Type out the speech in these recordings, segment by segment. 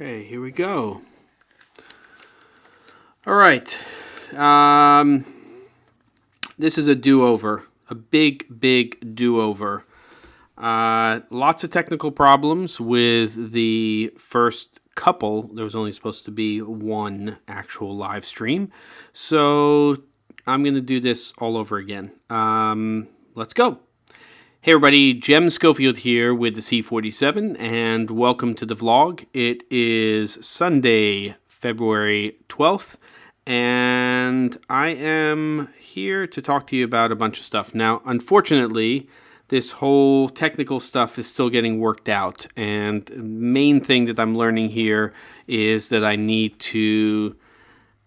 Okay, here we go. All right. This is a do-over, a big do-over. Lots of technical problems with the first couple. There was only supposed to be one actual live stream. So I'm going to do this all over again. Let's go. Hey everybody, Jem Schofield here with the C47, and welcome to the vlog. It is Sunday, February 12th, and I am here to talk to you about a bunch of stuff. Now, unfortunately, this whole technical stuff is still getting worked out, and the main thing that I'm learning here is that I need to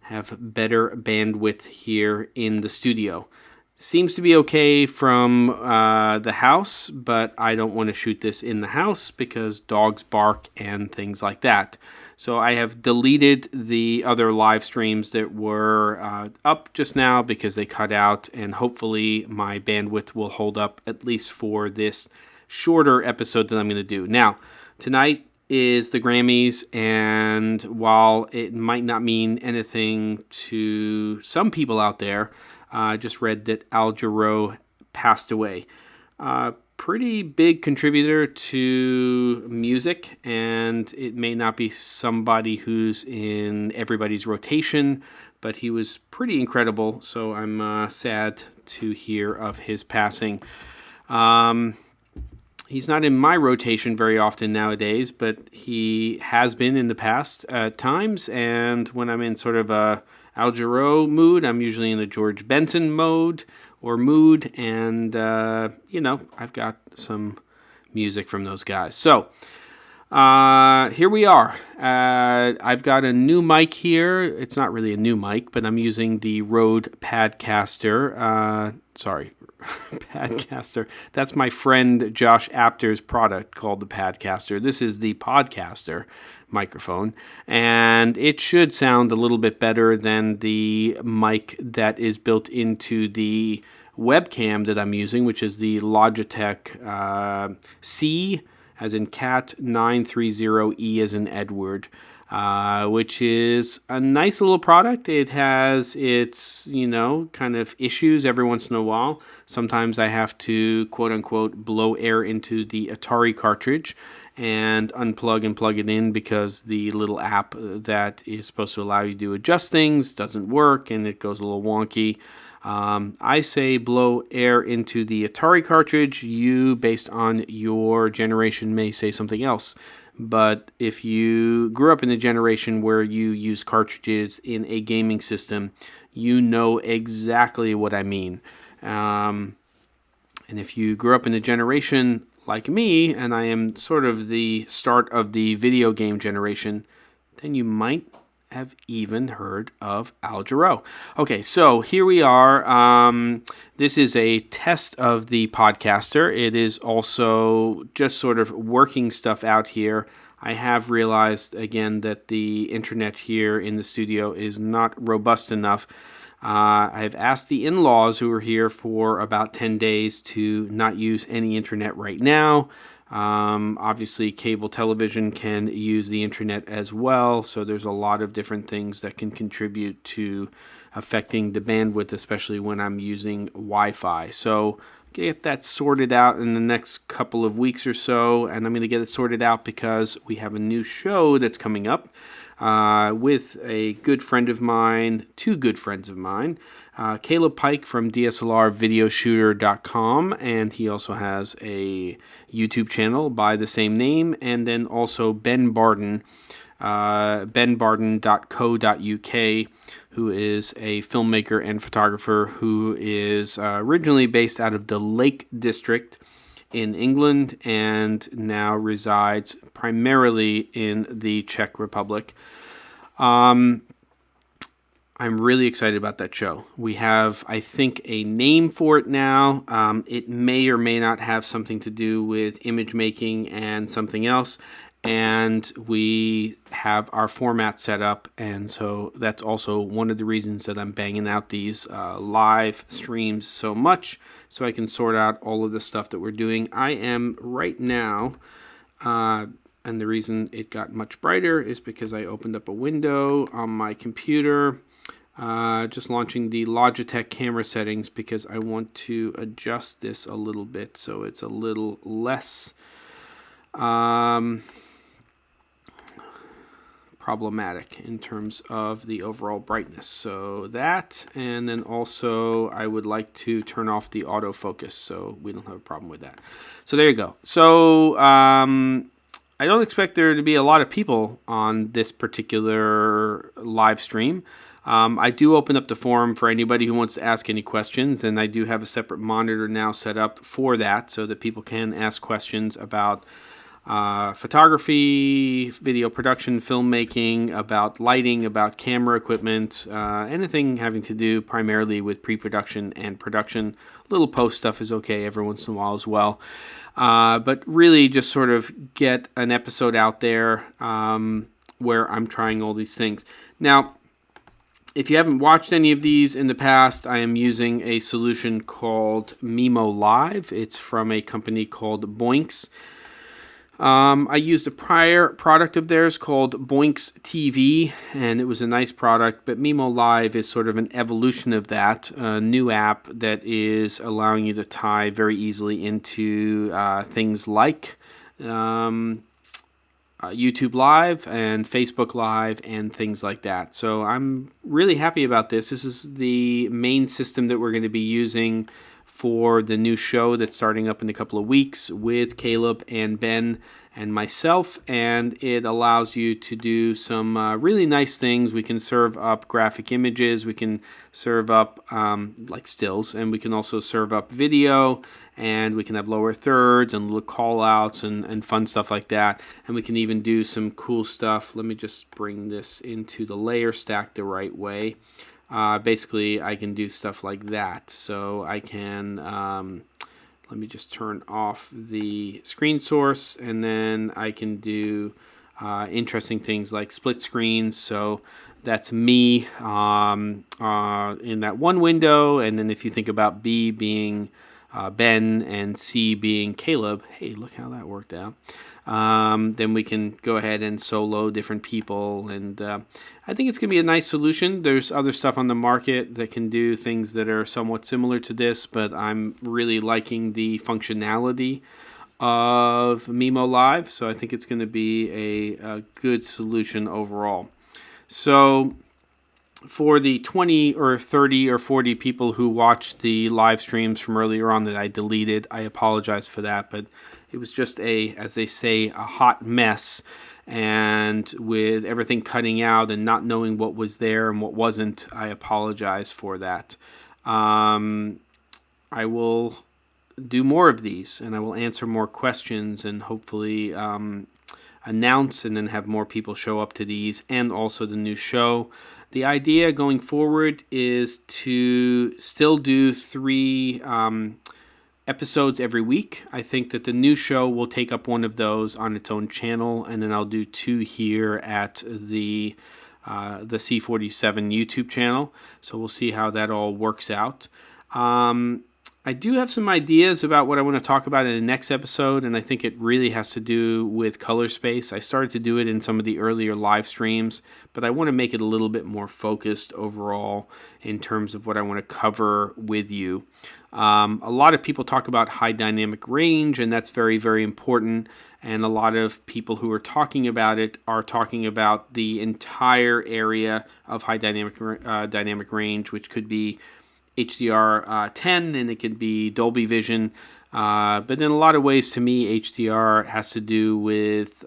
have better bandwidth here in the studio. Seems to be okay from the house, but I don't want to shoot this in the house because dogs bark and things like that. So I have deleted the other live streams that were up just now because they cut out, and hopefully my bandwidth will hold up at least for this shorter episode that I'm going to do. Now, tonight is the Grammys, and while it might not mean anything to some people out there, I just read that Al Jarreau passed away. Pretty big contributor to music, and it may not be somebody who's in everybody's rotation, but he was pretty incredible, so I'm sad to hear of his passing. He's not in my rotation very often nowadays, but he has been in the past at times, and when I'm in sort of a Al Jarreau mood, I'm usually in a George Benson mood, and I've got some music from those guys. So here we are. I've got a new mic here. It's not really a new mic, but I'm using the Rode Padcaster. Padcaster. That's my friend Josh Apter's product called the Padcaster. This is the Podcaster microphone, and it should sound a little bit better than the mic that is built into the webcam that I'm using, which is the Logitech C as in cat 930E as in Edward, which is a nice little product. It has its, kind of issues every once in a while. Sometimes I have to, quote unquote, blow air into the Atari cartridge and unplug and plug it in because the little app that is supposed to allow you to adjust things doesn't work and it goes a little wonky. I say blow air into the Atari cartridge. You, based on your generation, may say something else. But if you grew up in a generation where you use cartridges in a gaming system, you know exactly what I mean. And if you grew up in a generation like me, and I am sort of the start of the video game generation, then you might have even heard of Al Jarreau. Okay, so here we are. This is a test of the Podcaster. It is also just sort of working stuff out here. I have realized, again, that the internet here in the studio is not robust enough. I've asked the in-laws who are here for about 10 days to not use any internet right now. Obviously, cable television can use the internet as well, so there's a lot of different things that can contribute to affecting the bandwidth, especially when I'm using Wi-Fi. So get that sorted out in the next couple of weeks or so, and I'm going to get it sorted out because we have a new show that's coming up with a good friend of mine, two good friends of mine, Caleb Pike from DSLRvideoshooter.com, and he also has a YouTube channel by the same name, and then also Ben Barden, benbarden.co.uk, who is a filmmaker and photographer who is originally based out of the Lake District in England and now resides primarily in the Czech Republic. I'm really excited about that show. We have, I think, a name for it now. It may or may not have something to do with image making and something else. And we have our format set up. And so that's also one of the reasons that I'm banging out these live streams so much, so I can sort out all of the stuff that we're doing. I am right now And the reason it got much brighter is because I opened up a window on my computer, just launching the Logitech camera settings because I want to adjust this a little bit so it's a little less problematic in terms of the overall brightness. So that, and then also I would like to turn off the autofocus so we don't have a problem with that. So there you go. So I don't expect there to be a lot of people on this particular live stream. I do open up the forum for anybody who wants to ask any questions, and I do have a separate monitor now set up for that so that people can ask questions about photography, video production, filmmaking, about lighting, about camera equipment, anything having to do primarily with pre-production and production. Little post stuff is okay every once in a while as well. But really just sort of get an episode out there where I'm trying all these things. Now, if you haven't watched any of these in the past, I am using a solution called Mimo Live. It's from a company called Boinx. I used a prior product of theirs called Boinx TV, and it was a nice product, but Mimo Live is sort of an evolution of that, a new app that is allowing you to tie very easily into things like YouTube Live and Facebook Live and things like that. So I'm really happy about this. This is the main system that we're going to be using for the new show that's starting up in a couple of weeks with Caleb and Ben and myself, and it allows you to do some really nice things. We can serve up graphic images, we can serve up like stills, and we can also serve up video, and we can have lower thirds and little call outs and fun stuff like that, and we can even do some cool stuff. Let me just bring this into the layer stack the right way. Basically, I can do stuff like that. So I can, let me just turn off the screen source, and then I can do interesting things like split screens. So that's me in that one window, and then if you think about B being Ben and C being Caleb, hey, look how that worked out. Then we can go ahead and solo different people, and I think it's going to be a nice solution. There's other stuff on the market that can do things that are somewhat similar to this, but I'm really liking the functionality of Mimo Live, so I think it's going to be a good solution overall. So for the 20 or 30 or 40 people who watched the live streams from earlier on that I deleted, I apologize for that, but it was just as they say, a hot mess, and with everything cutting out and not knowing what was there and what wasn't, I apologize for that. I will do more of these, and I will answer more questions, and hopefully announce and then have more people show up to these, and also the new show. The idea going forward is to still do 3 episodes every week. I think that the new show will take up one of those on its own channel, and then I'll do 2 here at the C47 YouTube channel. So we'll see how that all works out. I do have some ideas about what I want to talk about in the next episode, and I think it really has to do with color space. I started to do it in some of the earlier live streams, but I want to make it a little bit more focused overall in terms of what I want to cover with you. A lot of people talk about high dynamic range, and that's very, very important. And a lot of people who are talking about it are talking about the entire area of high dynamic range, which could be HDR10, and it could be Dolby Vision. But in a lot of ways, to me, HDR has to do with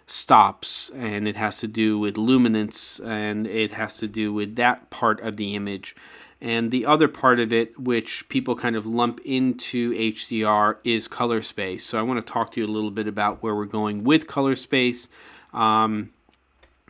stops, and it has to do with luminance, and it has to do with that part of the image. And the other part of it, which people kind of lump into HDR, is color space. So I want to talk to you a little bit about where we're going with color space.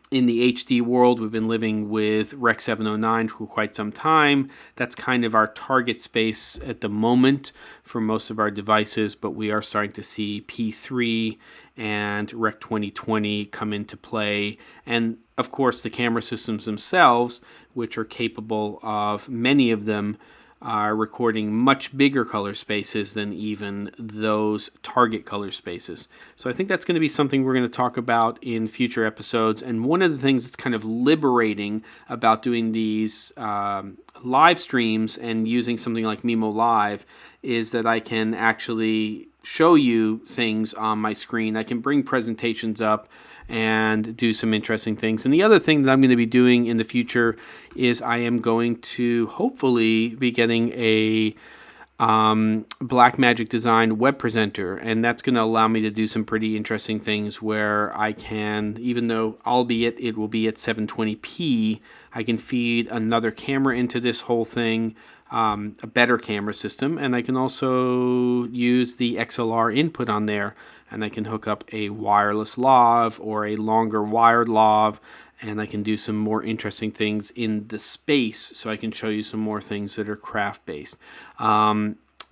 In the HD world, we've been living with Rec 709 for quite some time. That's kind of our target space at the moment for most of our devices, but we are starting to see P3 and Rec 2020 come into play. And of course, the camera systems themselves, which are capable of many of them are recording much bigger color spaces than even those target color spaces. So I think that's going to be something we're going to talk about in future episodes. And one of the things that's kind of liberating about doing these live streams and using something like Mimo Live is that I can actually show you things on my screen. I can bring presentations up and do some interesting things. And the other thing that I'm going to be doing in the future is I am going to hopefully be getting a Blackmagic designed web presenter, and that's going to allow me to do some pretty interesting things where I can, even though albeit it will be at 720p, I can feed another camera into this whole thing, a better camera system, and I can also use the XLR input on there, and I can hook up a wireless lav or a longer wired lav, and I can do some more interesting things in the space, so I can show you some more things that are craft-based.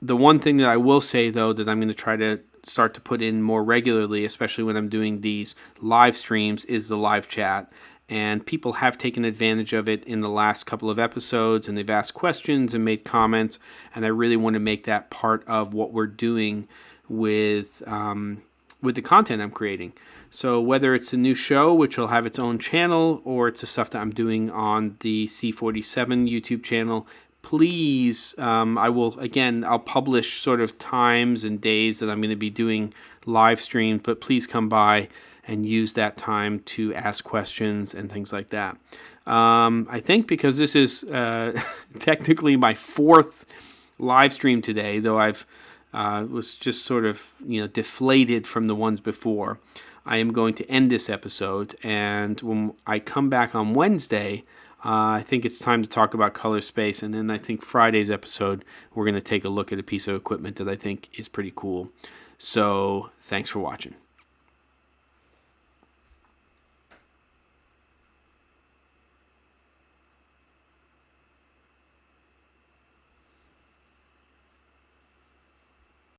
The one thing that I will say, though, that I'm going to try to start to put in more regularly, especially when I'm doing these live streams, is the live chat. And people have taken advantage of it in the last couple of episodes, and they've asked questions and made comments, and I really want to make that part of what we're doing with the content I'm creating. So whether it's a new show, which will have its own channel, or it's the stuff that I'm doing on the C47 YouTube channel, please, I'll publish sort of times and days that I'm going to be doing live streams, but please come by and use that time to ask questions and things like that. I think because this is technically my fourth live stream today, though I've was just sort of deflated from the ones before, I am going to end this episode, and when I come back on Wednesday, I think it's time to talk about color space, and then I think Friday's episode, we're going to take a look at a piece of equipment that I think is pretty cool. So thanks for watching.